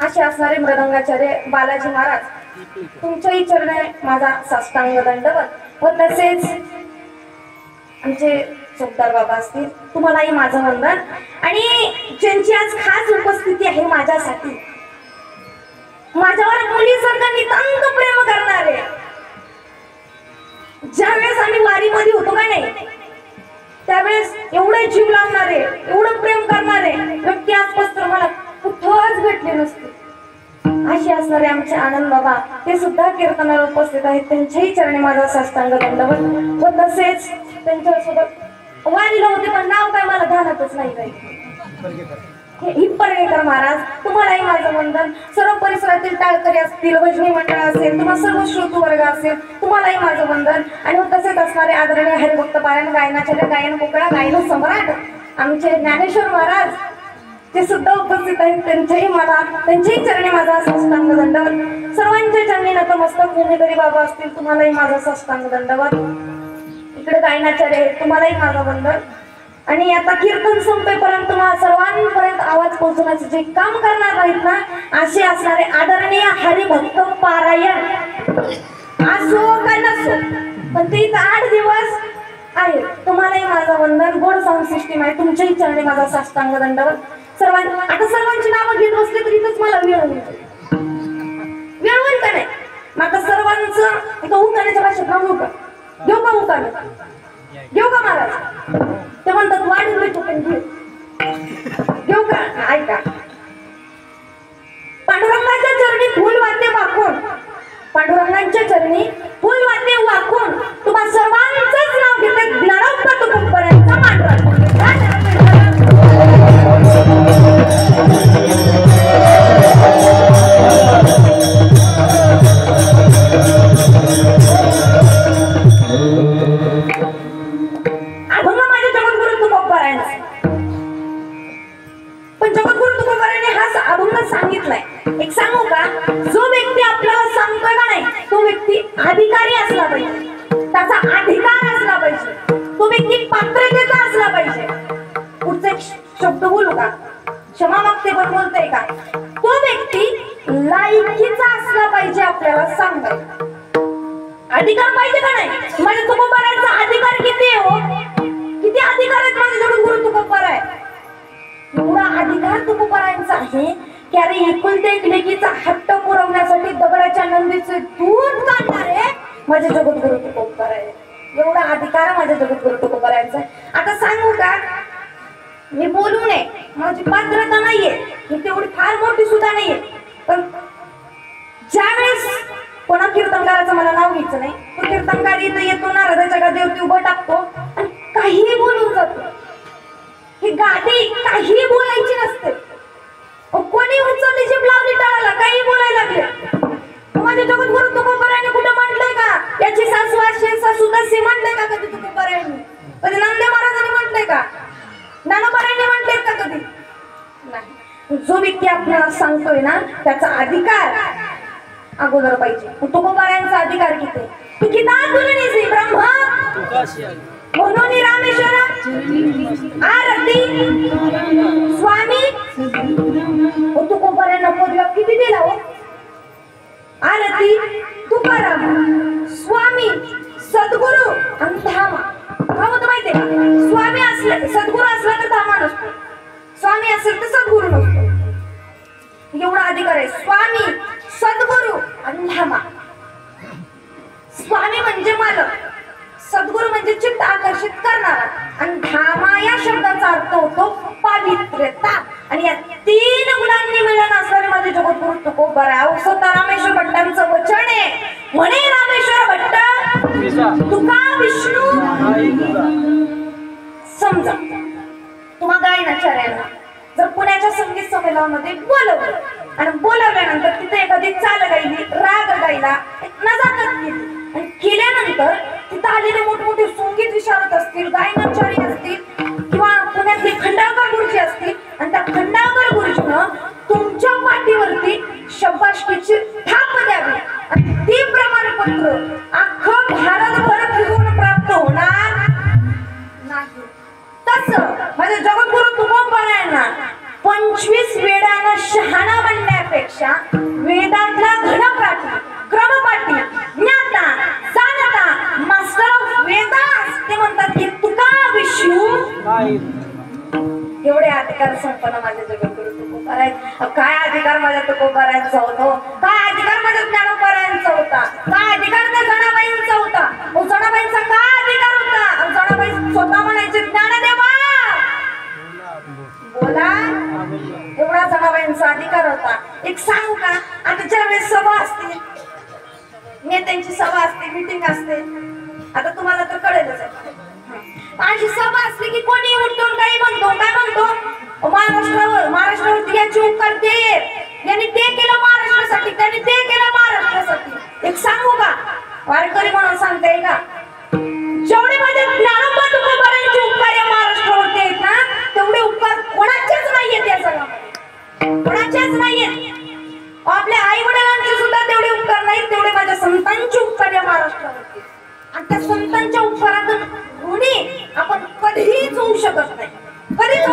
असे असणारे मृदंगाचार्य बालाजी महाराज, तुमच्याही चरणी माझा साष्टांग दंडवत व तसेच आमचे चौकदार बाबा असतील, तुम्हालाही माझं वंदन। आणि ज्यांची आज खास उपस्थिती आहे माझ्यासाठी, माझ्यावर मुलीसारखं नितांत प्रेम करणारे, ज्यावेळेस आम्ही वारीमध्ये होतो का नाही त्यावेळेस एवढे जीव लावणारे, एवढं प्रेम करणारे व्यक्ती आजपासून मला कुठंच भेटले नसते। अशी असणारे आमचे आनंद बाबा, ते सुद्धा कीर्तनाला उपस्थित आहेत, त्यांच्याही चरणी माझा साष्टांग दंडवत व तसेच त्यांच्यासोबत वारीला होते पण नाव काय मला ध्यानातच नाही काही, हिप्परगेकर महाराज, तुम्हालाही माझं वंदन। सर्व परिसरातील टाळकरी असतील, भजनी मंडळ असेल, तुम्हा सर्व श्रोतू वर्ग असेल, तुम्हालाही माझं वंदन। आणि तसेच असणारे आदरणीय हरिभक्त पारायण गायनाचार्य, गायन मोकळा, गायन सम्राट आमचे ज्ञानेश्वर महाराज, ते सुद्धा उपस्थित आहेत, त्यांच्याही चरणी माझा साष्टांग दंडवत। सर्वांच्या चरणी नतमस्तक। भूमिधरी बाबा असतील, तुम्हालाही माझा साष्टांग दंडवत। इकडे गायनाचार्य आहेत, तुम्हालाही माझं वंदन। आणि आता कीर्तन संपेपर्यंत सर्वांपर्यंत आवाज पोहोचवण्याचे जे काम करणार आहेत ना, असे असणारे आदरणीय हरिभक्त पारायण असो का नसो, पण ते इथं 8 दिवस आहे, तुम्हालाही माझं वंदन। गोड साऊंड सिस्टीम आहे, तुमच्याही चरणी माझा साष्टांग दंडवत। आता सर्वांची नावं घेत बसले तर इथंच मला वेळ होईल का नाही? मग आता सर्वांचं एका उकाण्याच्या भाषेत नाव घेऊ का? घेऊ का उकाणं? घेऊ का महाराज? ते म्हणतात वाढून भेटू पण घेऊ का? ऐका, पांडुरंगाच्या चरणी फुल वाद्य वाकून, पांडुरंगाच्या चरणी फुल वाद्य वाकून तुम्हा सर्वांचंच नाव घेते ज्ञानोबा तुकोबरायांचा मांडरा। पण जगद्गुरु तुकोबरायांनी हा अभंग सांगितलाय। एक सांगू का, जो व्यक्ती आपल्याला सांगतोय का नाही, तो व्यक्ती अधिकारी असला पाहिजे, त्याचा अधिकार असला पाहिजे, तो व्यक्ती पात्रतेचा असला पाहिजे। पुढचा एक शब्द बोलू का? क्षमा मागते पण बोलतोय का? तो व्यक्ती लायकीचा असला पाहिजे आपल्याला सांगायला। अधिकार पाहिजे का नाही? माझ्या तुकोबरायांचा अधिकार किती आहे हो? किती अधिकार आहेत माझे जगद्गुरु तुकोबराय? एवढा अधिकार तुकोबरायांचा आहे की अरे एकुलते एक लेकीचा हट्ट पुरवण्यासाठी दगडाच्या नंदीचे दूध काढणारे माझे जगद्गुरु तुकोबराय। एवढा अधिकार माझ्या जगद्गुरु तुकोबरायांचा। आता सांगू का, मी बोलू नये, माझी पात्रता नाहीये, मी तेवढी फार मोठी सुद्धा नाहीये, पण ज्यावेळेस कोणा कीर्तनकाराचं मला नाव घ्यायचं नाही, तो कीर्तनकार इथं येतो, नारदाच्या गादीवरती उभं टाकतो आणि काहीही बोलून जातो। ही गादी काही बोलायची नसते, कोणी उचलली जीभ लावली टाळाला, काही बोलायला लागले। माझ्या जगद्गुरु तुकोबरायांनी कुठं म्हटलंय का याची सासू अशी सासू तशी? म्हटलंय का कधी तुकोबरायांनी? कधी नामदेव महाराजांनी म्हटलंय का? ज्ञानोबरायांनी म्हटलंय का कधी? नाही। जो व्यक्ती आपल्याला सांगतोय ना, त्याचा अधिकार अगोदर पाहिजे। तुकोबरायांचा अधिकार किती? तू किता तुलनीसी ब्रह्मा म्हणून रामेश्वर आरती स्वामी। तुकोबरायांना पदव्या किती दिला हो? आरती, तुकाराम, स्वामी, सद्गुरु आणि धामा। का होतं माहितीये का? स्वामी असले, सद्गुरु असला तर धामा नसतो, स्वामी असेल तर सद्गुरु नसतो। एवढा अधिकार आहे। स्वामी, सद्गुरु आणि धामा। स्वामी म्हणजे मालक, सद्गुरु म्हणजे चित्त आकर्षित करणारा, आणि धामा या शब्दाचा अर्थ होतो पवित्रता। आणि या 3 गुणांनी मिळून असणारे माझे जगद्गुरु तुकोबराय। स्वतः रामेश्वर भट्टांचं वचन आहे, म्हणे रामेश्वर भट्ट तुका विष्णू समजा। तुम्हा गायनाचार्यांना जर पुण्याच्या संगीत संमेलनामध्ये बोलवलं आणि बोलवल्यानंतर तिथे एखादी चाल गायली, राग गायला, नजाकत केली आणि केल्यानंतर तिथे आलेले मोठमोठे संगीत विशारद असतील, गायनाचार्य असतील किंवा पुण्यातले खंडाळकर गुरुजी असतील, आणि त्या खंडाळकर गुरुजीनं तुमच्या पाठीवरती शब्बाशकीची थाप द्यावी आणि ते प्रमाणपत्र अख्खं भारतभर फिरून प्राप्त होणार नाही। तसं माझ्या जगद्गुरु तुकोबरायांना 25 वेळानं शहाणा बनण्यापेक्षा म्हणा माझ्या जगाकडे तुकोबा राय. काय अधिकार माझ्या तुकोबारायांचा होतो? काय अधिकार माझ्या ज्ञानोबारायांचा होता? काय अधिकार त्या जणाबाईंचा होता? जणाबाईंचा काय अधिकार होता? जणाबाई स्वतः म्हणायचे ज्ञानदेवा बोला, एवढा जणाबाईंचा अधिकार होता. एक सांगू का, आता ज्या वेळेस सभा असते, नेत्यांची सभा असते, मीटिंग असते, आता तुम्हाला तर कळेलच आहे. माझी सभा असली की कोणी उठून काही म्हणतो, काय म्हणतो, महाराष्ट्रावरती याची उपकार ते, यांनी ते केलं महाराष्ट्रासाठी, त्यांनी ते केलं महाराष्ट्रासाठी. एक सांगू का, वारकरी म्हणून सांगता येईल का, जेवढे माझे ज्ञानोबा तुकोबारायांचे उपकार या महाराष्ट्रावरती आहेत ना, तेवढे उपकार कोणाचेच नाहीयेत या जगामध्ये, कोणाचेच नाहीयेत. आपल्या आई वडिलांचे सुद्धा तेवढे उपकार नाहीत, तेवढे माझ्या संतांचे उपकार या महाराष्ट्रावरती. आणि त्या संतांच्या उपकारातून ऋणी आपण कधीच होऊ शकत नाही, कधीच